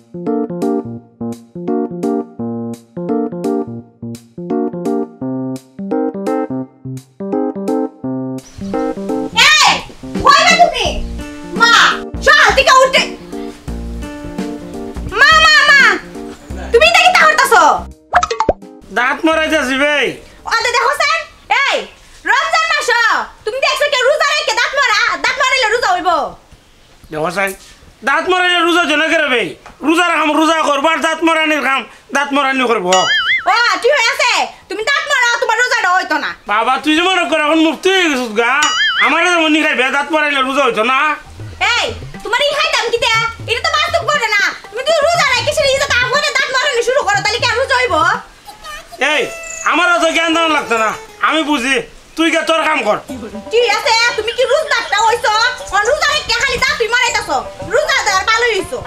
দাঁত মরাই যাচ্ছি ভাই। ওদের দেখো স্যার, এই রমজান মাস তুমি দেখছো কে রোজা রেখে দাঁত মারিলে রোজা হইব? দেখো সাই দাঁত মরাইলে রোজা জনে করে ভাই, রোজা রাখাম রোজা করবো আর দাঁত মরানির কাম দাঁত মরানি করবো। ও ঠিক আছে, তুমি দাঁত মারাও তোমার রোজাটা হইতো না। বাবা তুই যে মনে কর এখন মুক্তি হয়ে গেছিস গা, আমার যেমন নি খাইবে দাঁত মরাইলে রোজা হইতো না। এই তোমার এই খাইতাম কি দেয়া, এটা তো বাস্তব করে না। তুমি তো রোজা রাখি সেটা ইজাত আপনে দাঁত মারানি শুরু করো, তাহলে কি আর রোজা হইব? এই আমার অত জ্ঞান দান লাগতো না, আমি বুঝি তুই কে তোর কাম কর। ঠিক আছে, তুমি কি রোজাটা হইছো? কোন রোজা রেখে খালি দাঁত তুই মারাইতাছো, রোজা আর ভালো হইছো।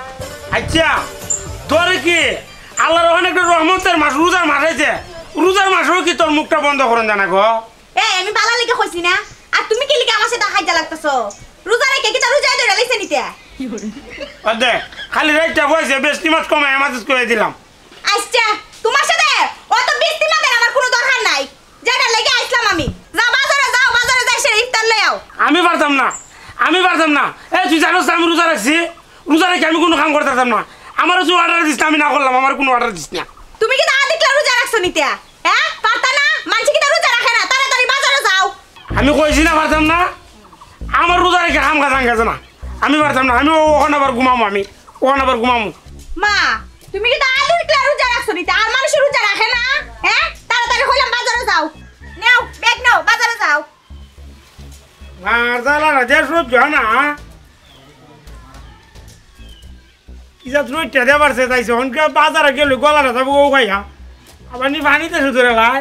আচ্ছা তোর কি আল্লাহর অনেক রহমতের মাস রোজার মাস হয়েছে, রোজার মাসও কি তোর মুখটা বন্ধ করেন জানা গো? এই আমি বালা লিখে কইছি না, আর তুমি কি লিখে আমার সাথে খাইতে লাগতাছো? রোজা রেখে কি তা রোজা ধরে লাইছে নিতে? দে খালি রাইটটা বসে বেশি মাছ কমায় আমাদের করে দিলাম। আচ্ছা তোমার সাথে অত বেশি মাদের আমার কোনো দরকার নাই, যেটা লেগে আইছিলাম আমি। যাও বাজারে যাই সে ইফতার লই আও। আমি পারতাম না, এই তুই জানোস আমি রোজা রাখছি, রোজা রেখে আমি কোনো কাম করতে পারতাম না। আমার যে অর্ডার দিস না আমি না করলাম, আমার কোনো অর্ডার দিস না। তুমি কি আদি ক্লা রোজা রাখছো নিতে? হ্যাঁ পারতা না, মানছি কি তা রোজা রাখে না, তাড়াতাড়ি বাজারে যাও। আমি কইছি না পারতাম না, আমার রোজা রেখে কাম কাজ গেছে না, আমি পারতাম না। আমি ওখানে আবার ঘুমামো, মা তুমি কি আদি ক্লা রোজা রাখছো নিতে? আর মানুষ রোজা রাখে না? হ্যাঁ তাড়াতাড়ি কইলাম বাজারে যাও, নাও ব্যাগ নাও বাজারে যাও। আর জ্বালা না যে সহ্য হয় না, কি যা রোজটা দেবার সে তাইছে অনকে বাজারে গেলে গলাটা যাবো ও খাইয়া আবার নি পানিতে শুধু রেলাই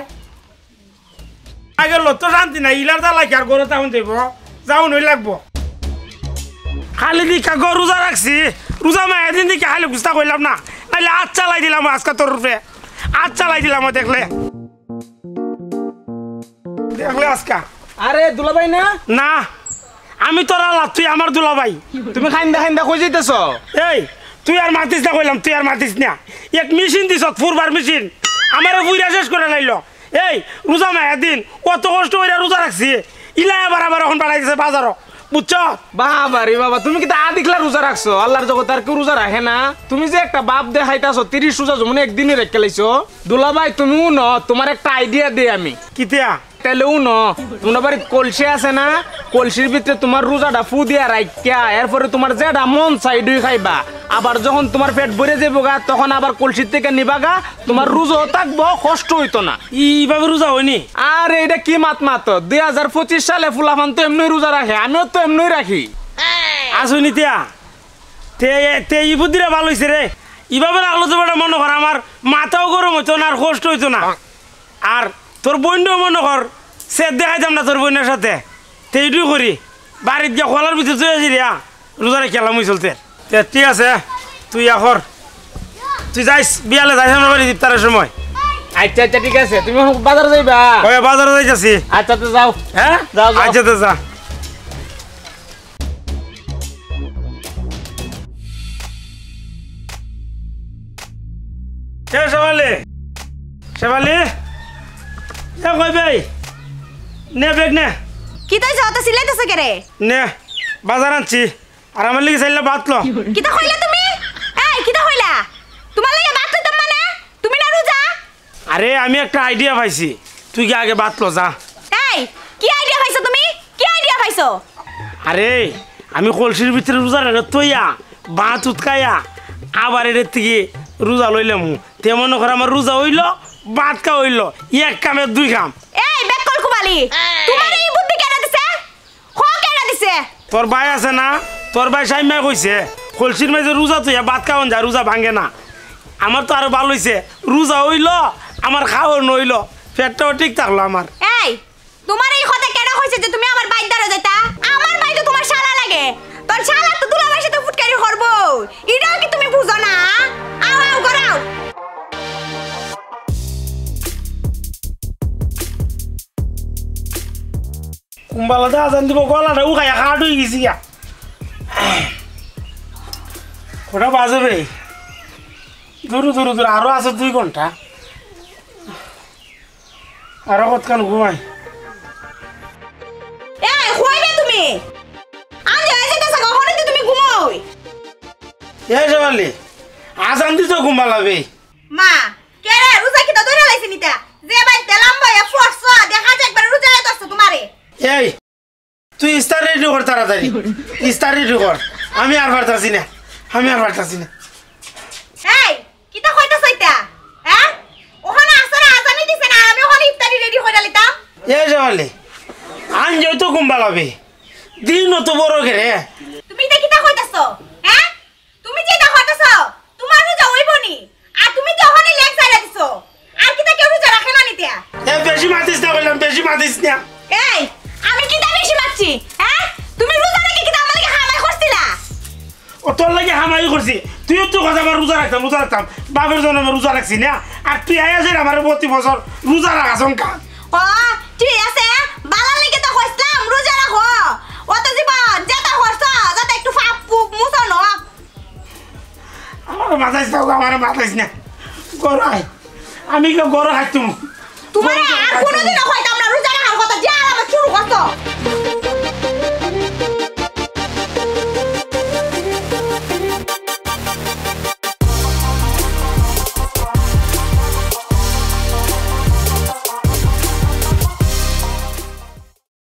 আগে তো শান্তি নাই, ইলার জ্বালা কি আর গরু তখন যাইব যাও নই লাগবো। খালি দিকা গো রোজা রাখছি, রোজা মা এদিন দিকে খালি গুস্তা করলাম না, নাহলে আজ চালাই দিলাম আজকে তোর রূপে, আজ চালাই দিলাম দেখলে আজকা। আরে দুলাভাই না? না আমি তোর আল্লাহ, তুই আমার দুলাভাই। তুমি খাইন্দা কই যাইতেছ? এই তুই আর মাতিস না কইলাম, তুই আর মাতিস না। এক মেশিন দিস ফুরবার মেশিন আমার বুইরা শেষ করে লাইল। এই রোজা মায়ের দিন কত কষ্ট করে রোজা রাখছি, ইলা আবার এখন বাড়াই দিছে বাজারও, বুঝছ? বাবা রে বাবা, তুমি কি তা দেখলা রোজা রাখছো? আল্লাহর জগৎ আর কেউ রোজা রাখে না? তুমি যে একটা বাপ দেখাইতাছো 30 রোজা যেমন একদিনে রেখে লাইছো। দুলাভাই তুমিও ন, তোমার একটা আইডিয়া দে আমি। কিতিয়া তাইলেও ন, তোমার বাড়িতে কলসি আছে না, কলসির ভিতরে তোমার রোজাটা ফু দিয়া রাখিয়া এরপরে তোমার যেটা মন চাই দুই খাইবা, আবার যখন তোমার পেট ভরে যাবো গা তখন আবার কলসির থেকে নিবা গা, তোমার রোজাও থাকবো, কষ্ট হইতো না। এইভাবে রোজা হয়নি? আরে এটা কি মাত 2025 সালে ফুলাফান তো এমনি রোজা রাখে, আমিও তো এমনি রাখি। আসো নিতিয়া তে ই বুদ্ধিরা ভালো হয়েছে রে, এইভাবে রাখলো তো বেটা মনে কর আমার মাথাও গরম হইতো না আর কষ্ট হইতো না। আর তোর বোনটাও মনে কর সে দেখাইতাম না তোর বোনের সাথে, তো এইটুকু করি বাড়িতে গিয়ে খোলার ভিতরে চলে আসি রিয়া রোজারে খেলাম হয়ে চলতে। ঠিক আছে তুই এখন তুই যাইস বিয়ালে যাইস আমার বাড়ি ইফতারের সময়। আচ্ছা ঠিক আছে, তুমি বাজারে যাইবা? ওই বাজারে যাইতাছি। আচ্ছা তো যাও। হ্যাঁ যাও। আচ্ছা তো যা। শেফালি কই ভাই নে বেগ নে। কি তাই যাওতা সিলাইতেছ কে রে? নে বাজার আনছি আর আমার লিগে চাইলে ভাত লো। কিতা কইলা তুমি? এই কিতা কইলা? তোমার লাগি ভাত লইতাম মানে? তুমি না রোজা? আরে আমি একটা আইডিয়া পাইছি, তুই কি আগে ভাত লো যা। এই কি আইডিয়া পাইছো তুমি? কি আইডিয়া পাইছো? আরে আমি কলসির ভিতরে রোজা রেখে তৈয়া ভাত উৎকাইয়া আবার এর থেকে রোজা লইলাম, তে মনে কর আমার রোজা হইল ভাত কা হইল, এক কামে দুই কাম। এই বেকল কুমালি, তোমার এই বুদ্ধি কেডা দিছে? হ কেডা দিছে? তোর ভাই আছে না, তোর ভাই সাইমা কইছে কলসির মাঝে রোজা তুই ভাত খাওয়ান যায়, রোজা ভাঙে না। আমার তো আরো ভালো হইছে, রোজা হইল আমার খাওয়ান হইল, পেটটাও ঠিক থাকলো আমার। এই তোমার এই কথা কেডা কইছে যে তুমি আমার বাইর ধরে যাইতা? আমার ভাই তো তোমার শালা লাগে, তোর শালা তো দুলাভাইয়ের সাথে ফুটকারি করব, এটাও কি তুমি বুঝো না? আও করাও। কুম্বালাতে আজান দিব গলাটা উখাইয়া খাট হয়ে গেছি গা। কটা বাজে ভাই দূর আরো আছে 2 ঘন্টা আরো কতক্ষণ ঘুমাই এই হইবে তুমি আজ এসে তো কখনো তুমি ঘুমাও এই জওয়ালি আজান দিছো ঘুমালাবে মা কে রে রোজা কি তো ধরে লাইছি নিতা যে ভাই তেলাম ভাই ফোর্স দেখা যায় একবার রোজা আইতাছ তোমারে এই তুই ইস্তার রেডি কর তাড়াতাড়ি ইস্তার রেডি কর আমি আর পারতাছি না এই কিটা কইতাছ এটা হ্যাঁ ওখানে আসরে আজানি দিছে না আমি ওখানে ইফতারি রেডি হইরা লিতাম এই জওয়ালি আন যাই তো ঘুমালাবে দিন তো বড় করে তুমি এটা কিটা কইতাছ হ্যাঁ তুমি যে এটা কইতাছ তোমার রোজা হইবনি আর তুমি যে ওখানে লেগ সাইরা দিছো আর কিটা কেউ রোজা রাখে না নিতে এ বেশি মাতিস না বললাম বেশি মাতিস না এই আমি কিটা বেশি মারছি হ্যাঁ তুমি রোজা নাকি কিটা আমাকে হামাই করছিলা ও তোর লাগে হামাই করছি তুইও তো কথা আমার রোজা রাখতাম বাপের জন্য আমি রোজা রাখছি না আর তুই আয়াসের আমার 32 বছর রোজা রাখা সংখ্যা ও ঠিক আছে বালার লিগে তো কইছলাম রোজা রাখো অত জীবন যেটা করছ যাতে একটু ফাপ মুছো ন আমার মাথাইস না গড়াই আমি কেউ গড় খাইতুম তোমার আর কোনোদিনও কইতাম না রোজা রাখার কথা যে আর আমার শুরু করছো